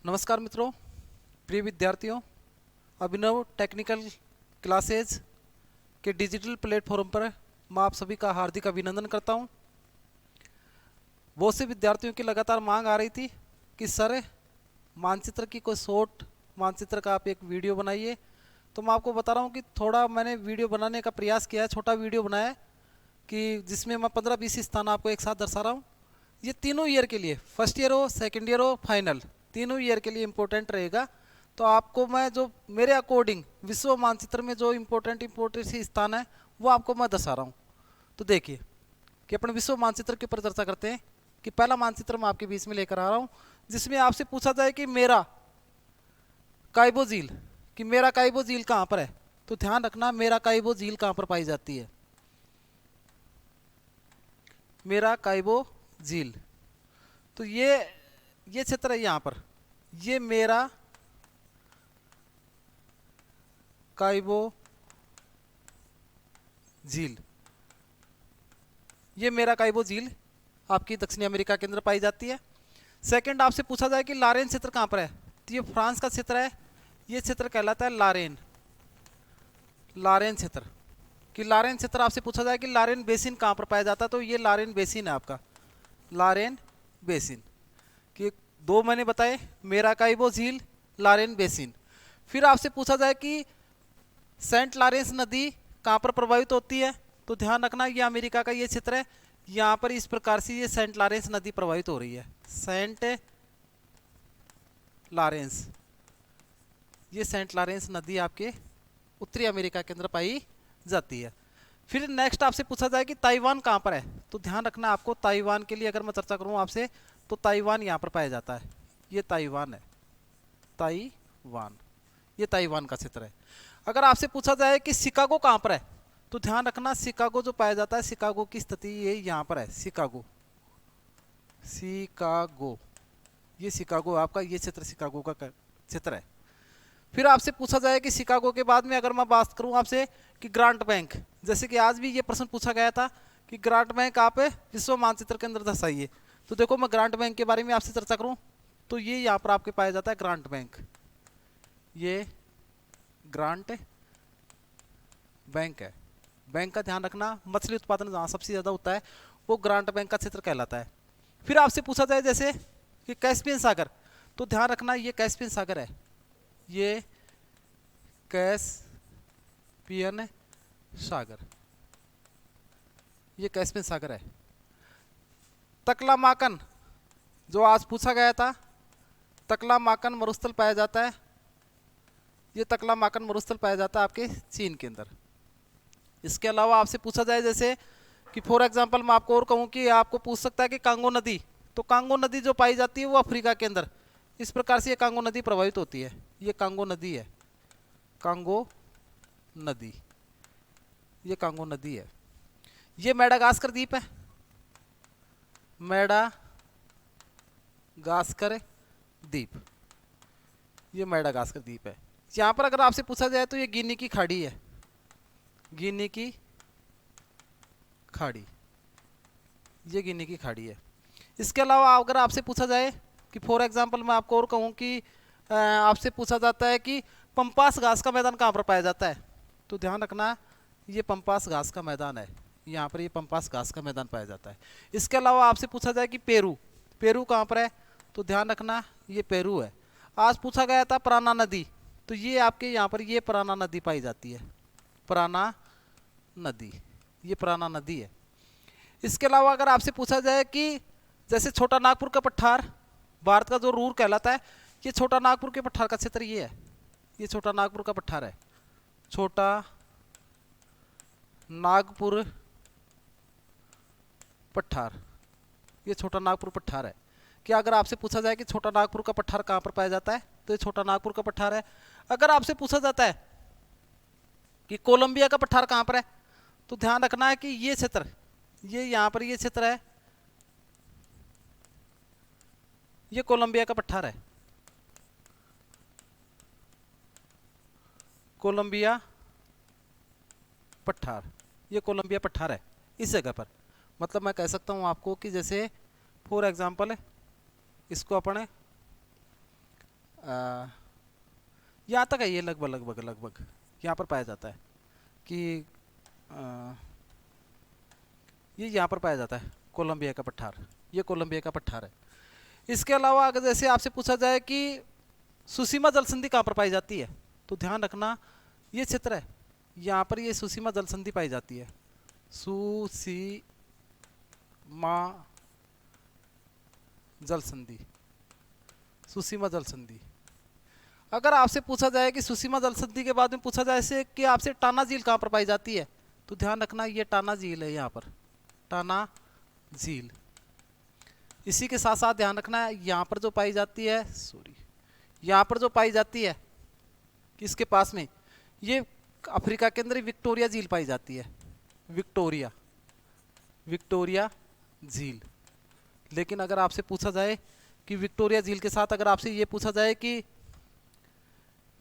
नमस्कार मित्रों, प्रिय विद्यार्थियों, अभिनव टेक्निकल क्लासेज के डिजिटल प्लेटफॉर्म पर मैं आप सभी का हार्दिक अभिनंदन करता हूं। बहुत से विद्यार्थियों की लगातार मांग आ रही थी कि सर मानचित्र की कोई शॉर्ट मानचित्र का आप एक वीडियो बनाइए। तो मैं आपको बता रहा हूं कि थोड़ा मैंने वीडियो बनाने का प्रयास किया है, छोटा वीडियो बनाया है कि जिसमें मैं 15-20 स्थान आपको एक साथ दर्शा रहा हूँ। ये तीनों ईयर के लिए, फर्स्ट ईयर हो, सेकेंड ईयर हो, फाइनल, तीनों ईयर के लिए इम्पोर्टेंट रहेगा। तो आपको मैं जो मेरे अकॉर्डिंग विश्व मानचित्र में जो इम्पोर्टेंट सी स्थान है वो आपको मैं दर्शा रहा हूँ। तो देखिए कि अपन विश्व मानचित्र के ऊपर चर्चा करते हैं कि पहला मानचित्र मैं आपके बीच में लेकर आ रहा हूँ जिसमें आपसे पूछा जाए कि मेरा काइबो झील, कि मेरा काइबो झील कहाँ पर है। तो ध्यान रखना, मेरा काइबो झील कहाँ पर पाई जाती है। मेरा काइबो झील, तो ये क्षेत्र है यहाँ पर, ये मेरा काइबो झील, ये मेरा काइबो झील आपकी दक्षिणी अमेरिका के अंदर पाई जाती है। सेकंड आपसे पूछा जाए कि लारेन क्षेत्र कहाँ पर है, तो ये फ्रांस का क्षेत्र है। ये क्षेत्र कहलाता है लारेन, लारेन क्षेत्र। कि लारेन क्षेत्र आपसे पूछा जाए कि लारेन बेसिन कहाँ पर पाया जाता है, तो ये लारेन बेसिन है आपका, लारेन बेसिन। कि दो मैंने बताए, मेरा काइबो झील, लारेन बेसिन। फिर आपसे पूछा जाए कि सेंट लॉरेंस नदी कहाँ पर प्रभावित होती है, तो ध्यान रखना ये अमेरिका का ये क्षेत्र है, यहाँ पर इस प्रकार से ये सेंट लॉरेंस नदी प्रभावित हो रही है। सेंट लॉरेंस, ये सेंट लॉरेंस नदी आपके उत्तरी अमेरिका के अंदर पाई जाती है। फिर नेक्स्ट आपसे पूछा जाए कि ताइवान कहाँ पर है, तो ध्यान रखना आपको ताइवान के लिए अगर मैं चर्चा करूँ आपसे, तो ताइवान यहाँ पर पाया जाता है। ये ताइवान है, ताइवान, ये ताइवान का क्षेत्र है। अगर आपसे पूछा जाए कि शिकागो कहाँ पर है, तो ध्यान रखना शिकागो जो पाया जाता है, शिकागो की स्थिति ये यहाँ पर है, शिकागो, शिकागो, ये शिकागो आपका ये क्षेत्र शिकागो का क्षेत्र है। फिर आपसे पूछा जाए कि शिकागो के बाद में अगर मैं बात करूं आपसे कि ग्रांट बैंक, जैसे कि आज भी ये प्रश्न पूछा गया था कि ग्रांट बैंक आप विश्व मानचित्र के अंदर दर्शाइए। तो देखो मैं ग्रांट बैंक के बारे में आपसे चर्चा करूं तो ये यहाँ पर आपके पाया जाता है ग्रांट बैंक, ये ग्रांट बैंक है। बैंक का ध्यान रखना, मछली उत्पादन जहाँ सबसे ज़्यादा होता है वो ग्रांट बैंक का क्षेत्र कहलाता है। फिर आपसे पूछा जाए जैसे कि कैस्पियन सागर, तो ध्यान रखना ये कैस्पियन सागर है, ये कैस्पियन सागर, ये कैस्पियन सागर है। तकलामाकन जो आज पूछा गया था, तकलामाकन मरुस्थल पाया जाता है, ये तकलामाकन मरुस्थल पाया जाता है आपके चीन के अंदर। इसके अलावा आपसे पूछा जाए जैसे कि फॉर एग्जांपल मैं आपको और कहूँ कि आपको पूछ सकता है कि कांगो नदी, तो कांगो नदी जो पाई जाती है वो अफ्रीका के अंदर, इस प्रकार से ये कांगो नदी प्रभावित होती है। ये कांगो नदी है, कांगो नदी, ये कांगो नदी है। ये मेडागास्कर द्वीप है, मेडागास्कर द्वीप, ये मेडागास्कर द्वीप है। यहाँ पर अगर आपसे पूछा जाए तो ये गिनी की खाड़ी है, गिनी की खाड़ी, ये गिनी की खाड़ी है। इसके अलावा अगर आपसे पूछा जाए कि फॉर एग्जांपल मैं आपको और कहूँ कि आपसे पूछा जाता है कि पंपास घास का मैदान कहाँ पर पाया जाता है, तो ध्यान रखना ये पंपास घास का मैदान है, यहाँ पर ये पंपास घास का मैदान पाया जाता है। इसके अलावा आपसे पूछा जाए कि पेरू, पेरू कहाँ पर है, तो ध्यान रखना ये पेरू है। आज पूछा गया था पराना नदी, तो ये आपके यहाँ पर ये पराना नदी पाई जाती है, पराना नदी, ये पराना नदी है। इसके अलावा अगर आपसे पूछा जाए कि जैसे छोटा नागपुर का पठार भारत का जो रूर कहलाता है, ये छोटा नागपुर के पठार का क्षेत्र ये है, ये छोटा नागपुर का पठार है, छोटा नागपुर पठार, ये छोटा नागपुर पठार है। कि अगर आपसे पूछा जाए कि छोटा नागपुर का पठार कहाँ पर पाया जाता है, तो ये छोटा नागपुर का पठार है। अगर आपसे पूछा जाता है कि कोलंबिया का पठार कहाँ पर है, तो ध्यान रखना है कि ये क्षेत्र, ये यहाँ पर ये क्षेत्र है, ये कोलंबिया का पठार है, कोलंबिया पठार, ये कोलंबिया पठार है इस जगह पर। मतलब मैं कह सकता हूँ आपको कि जैसे फॉर एग्जांपल इसको अपन यहाँ तक है, ये लगभग लगभग लगभग यहाँ पर पाया जाता है कि ये यहाँ पर पाया जाता है कोलंबिया का पठार, ये कोलंबिया का पठार है। इसके अलावा अगर जैसे आपसे पूछा जाए कि सुसीमा जल संधि कहाँ पर पाई जाती है, तो ध्यान रखना ये क्षेत्र है, यहाँ पर ये सुसीमा जल संधि पाई जाती है, सुसीमा जल संधि, सुसीमा जल संधि। अगर आपसे पूछा जाए कि सुसीमा जल संधि के बाद में पूछा जाए से कि आपसे टाना झील कहाँ पर पाई जाती है, तो ध्यान रखना ये टाना झील है, यहाँ पर टाना झील। इसी के साथ साथ ध्यान रखना है यहाँ पर जो पाई जाती है, सॉरी, यहाँ पर जो पाई जाती है किसके पास में, ये अफ्रीका के अंदर विक्टोरिया झील पाई जाती है, विक्टोरिया, विक्टोरिया झील। लेकिन अगर आपसे पूछा जाए कि विक्टोरिया झील के साथ अगर आपसे ये पूछा जाए कि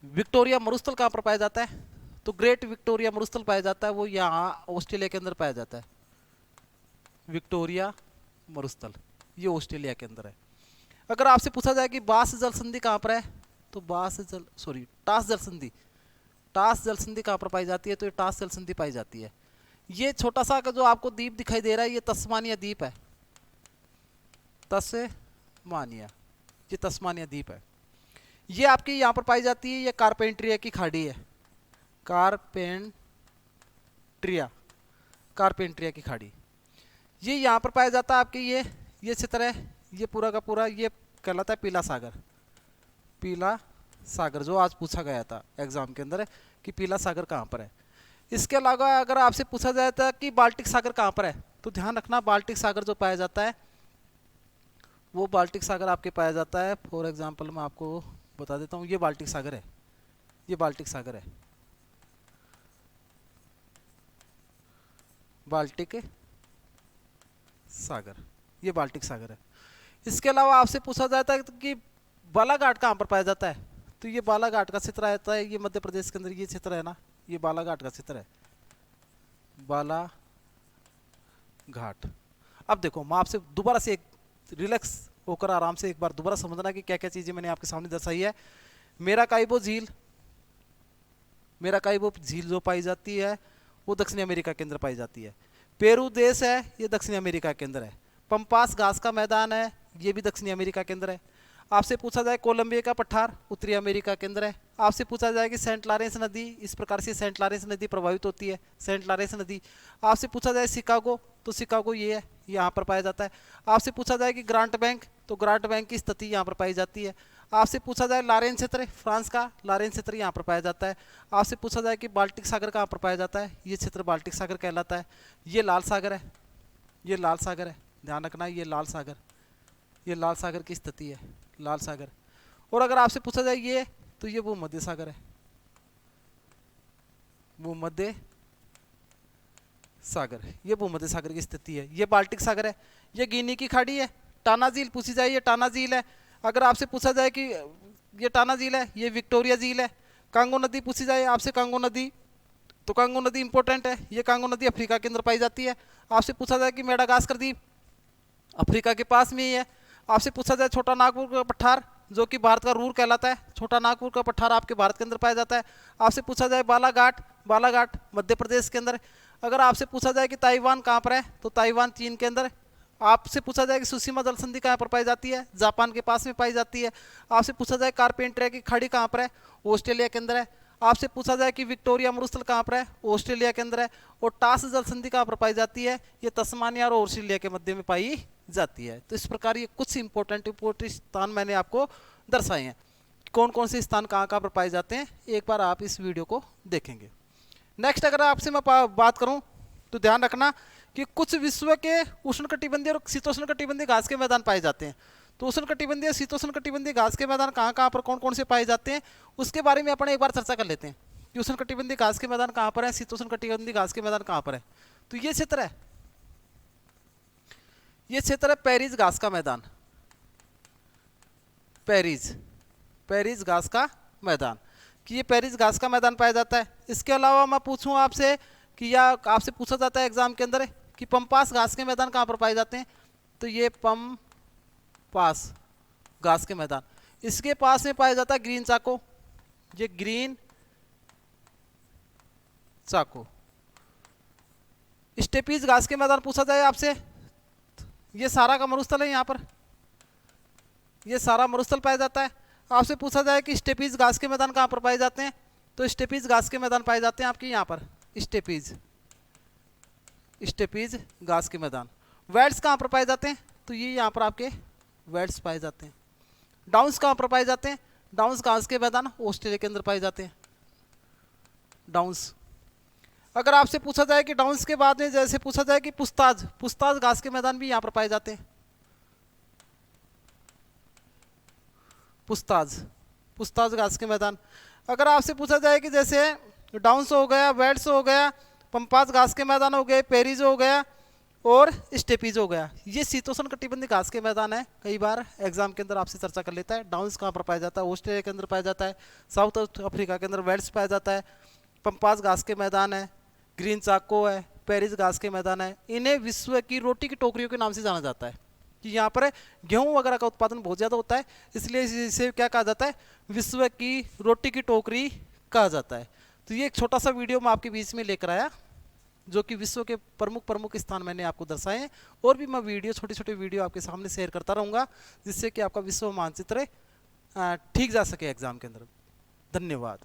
विक्टोरिया मरुस्थल कहाँ पर पाया जाता है, तो ग्रेट विक्टोरिया मरुस्थल पाया जाता है, वो यहाँ ऑस्ट्रेलिया के अंदर पाया जाता है, विक्टोरिया मरुस्थल, ये ऑस्ट्रेलिया के अंदर है। अगर आपसे पूछा जाए कि बास जल संधि कहाँ पर है, तो टास जल संधि, टास जल संधि कहाँ पर पाई जाती है, तो ये टास जल संधि पाई जाती है। ये छोटा सा जो आपको द्वीप दिखाई दे रहा है, ये तस्मानिया द्वीप है, तस्मानिया, ये तस्मानिया द्वीप है। ये आपकी यहाँ पर पाई जाती है, ये कारपेंट्रिया की खाड़ी है, कारपेंट्रिया, कारपेंट्रिया की खाड़ी, ये यहाँ पर पाया जाता है आपके ये क्षेत्र है, ये पूरा का पूरा ये कहलाता है पीला सागर, पीला सागर, जो आज पूछा गया था एग्जाम के अंदर कि पीला सागर कहाँ पर है। इसके अलावा अगर आपसे पूछा जाता कि बाल्टिक सागर कहाँ पर है, तो ध्यान रखना बाल्टिक सागर जो पाया जाता है वो बाल्टिक सागर आपके पाया जाता है, फॉर एग्जाम्पल मैं आपको बता देता हूँ, ये बाल्टिक सागर है, ये बाल्टिक सागर है, बाल्टिक सागर, ये बाल्टिक सागर है। इसके अलावा आपसे पूछा जाता है कि बालाघाट कहाँ पर पाया जाता है, तो ये बालाघाट का क्षेत्र आता है, ये मध्य प्रदेश के अंदर ये क्षेत्र है ना, ये बालाघाट का क्षेत्र है, बालाघाट। अब देखो मैं आपसे दोबारा से एक रिलैक्स होकर आराम से एक बार दोबारा समझना कि क्या क्या चीजें मैंने आपके सामने दर्शाई है। मेराकाइबो झील, मेराकाइबो झील जो पाई जाती है वो दक्षिणी अमेरिका के अंदर पाई जाती है। पेरू देश है, ये दक्षिणी अमेरिका के अंदर है। पंपास घास का मैदान है, ये भी दक्षिणी अमेरिका के अंदर है। आपसे पूछा जाए कोलंबिया का पठार उत्तरी अमेरिका के अंदर है। आपसे पूछा जाए कि सेंट लॉरेंस नदी, इस प्रकार से सेंट लॉरेंस नदी प्रभावित होती है, सेंट लॉरेंस नदी। आपसे पूछा जाए शिकागो, तो शिकागो ये है, यहाँ पर पाया जाता है। आपसे पूछा जाए कि ग्रांट बैंक, तो ग्रांट बैंक की स्थिति यहाँ पर पाई जाती है। आपसे पूछा जाए लारेन क्षेत्र, फ्रांस का लारेन क्षेत्र यहाँ पर पाया जाता है। आपसे पूछा जाए कि बाल्टिक सागर कहाँ पर पाया जाता है, ये क्षेत्र बाल्टिक सागर कहलाता है। ये लाल सागर है, ये लाल सागर है, ध्यान रखना ये लाल सागर, ये लाल सागर की स्थिति है, लाल सागर। और अगर आपसे पूछा जाए ये, तो ये भूमध्य सागर है, भूमध्य सागर, ये भूमध्य सागर की स्थिति है। ये बाल्टिक सागर है, ये गिनी की खाड़ी है। टाना झील पूछी जाए, ये टाना झील है। अगर आपसे पूछा जाए कि ये टाना झील है, ये विक्टोरिया झील है। कांगो नदी पूछी जाए आपसे, कांगो नदी, तो कांगो नदी इंपॉर्टेंट है, ये कांगो नदी अफ्रीका के अंदर पाई जाती है। आपसे पूछा जाए कि मेडागास्कर द्वीप अफ्रीका के पास में ही है। आपसे पूछा जाए छोटा नागपुर का पठार, जो कि भारत का रूर कहलाता है, छोटा नागपुर का पठार आपके भारत के अंदर पाया जाता है। आपसे पूछा जाए बालाघाट, बालाघाट मध्य प्रदेश के अंदर। अगर आपसे पूछा जाए कि ताइवान कहाँ पर है, तो ताइवान चीन के अंदर। आपसे पूछा जाए कि सुसीमा जल संधि कहाँ पर पाई जाती है, जापान के पास में पाई जाती है। आपसे पूछा जाए कारपेंट्रिया की खाड़ी कहाँ पर है, ऑस्ट्रेलिया के अंदर है। आपसे पूछा जाए कि विक्टोरिया मरुस्थल कहाँ पर है, ऑस्ट्रेलिया के अंदर है। और टास जल संधि कहाँ पर पाई जाती है, ये तस्मानिया और ऑस्ट्रेलिया के मध्य में पाई जाती है। तो इस प्रकार ये कुछ इंपॉर्टेंट स्थान मैंने आपको दर्शाए हैं, कौन कौन से स्थान कहाँ कहाँ पर पाए जाते हैं, एक बार आप इस वीडियो को देखेंगे। नेक्स्ट अगर आपसे मैं बात करूं तो ध्यान रखना कि कुछ विश्व के उष्णकटिबंधीय और शीतोष्णकटिबंधीय घास के मैदान पाए जाते हैं। तो उष्णकटिबंधीय शीतोष्णकटिबंधीय घास के मैदान कहाँ कहाँ पर कौन कौन से पाए जाते हैं, उसके बारे में अपन एक बार चर्चा कर लेते हैं कि उष्णकटिबंधीय घास के मैदान कहाँ पर है, शीतोष्णकटिबंधीय घास के मैदान कहाँ पर है। तो ये क्षेत्र है, ये क्षेत्र है पेरिस घास का मैदान, पेरिस, पेरिस घास का मैदान, कि ये पेरिस घास का मैदान पाया जाता है। इसके अलावा मैं पूछूं आपसे कि या आपसे पूछा जाता है एग्जाम के अंदर कि पंपास घास के मैदान कहाँ पर पाए जाते हैं, तो ये पंपास घास के मैदान, इसके पास में पाया जाता है ग्रीन चाको, ये ग्रीन चाको। स्टेपीज घास के मैदान पूछा जाए आपसे, ये सारा का मरुस्थल है, यहाँ पर ये सारा मरुस्थल पाया जाता है। आपसे पूछा जाए कि स्टेपीज घास के मैदान कहाँ पर पाए जाते हैं, तो स्टेपीज घास के मैदान पाए जाते हैं आपके यहाँ पर, स्टेपीज घास के मैदान। वेट्स कहाँ पर पाए जाते हैं, तो ये यहाँ पर आपके वेट्स पाए जाते हैं। डाउन्स कहाँ पर पाए जाते हैं, डाउन्स घास के मैदान ऑस्ट्रेलिया के अंदर पाए जाते हैं, डाउन्स। अगर आपसे पूछा जाए कि डाउन्स के बाद में जैसे पूछा जाए कि पुस्ताज घास के मैदान भी यहाँ पर पाए जाते हैं, पुस्ताज घास के मैदान। अगर आपसे पूछा जाए कि जैसे डाउन्स हो गया, वेट्स हो गया, पंपाज घास के मैदान हो गए, पेरीज हो गया और स्टेपीज हो गया, ये शीतोष्ण कटिबंधीय घास के मैदान है। कई बार एग्जाम के अंदर आपसे चर्चा कर लेता है। डाउन्स कहाँ पर पाया जाता है, ऑस्ट्रेलिया के अंदर पाया जाता है, साउथ अफ्रीका के अंदर वेट्स पाया जाता है, पंपाज घास के मैदान है, ग्रीन चाको है, पेरिस घास के मैदान है। इन्हें विश्व की रोटी की टोकरियों के नाम से जाना जाता है कि यहाँ पर गेहूं वगैरह का उत्पादन बहुत ज़्यादा होता है, इसलिए इसे क्या कहा जाता है, विश्व की रोटी की टोकरी कहा जाता है। तो ये एक छोटा सा वीडियो मैं आपके बीच में लेकर आया, जो कि विश्व के प्रमुख स्थान मैंने आपको दर्शाए हैं। और भी मैं वीडियो छोटे छोटे वीडियो आपके सामने शेयर करता रहूँगा, जिससे कि आपका विश्व मानचित्र ठीक जा सके एग्जाम के अंदर। धन्यवाद।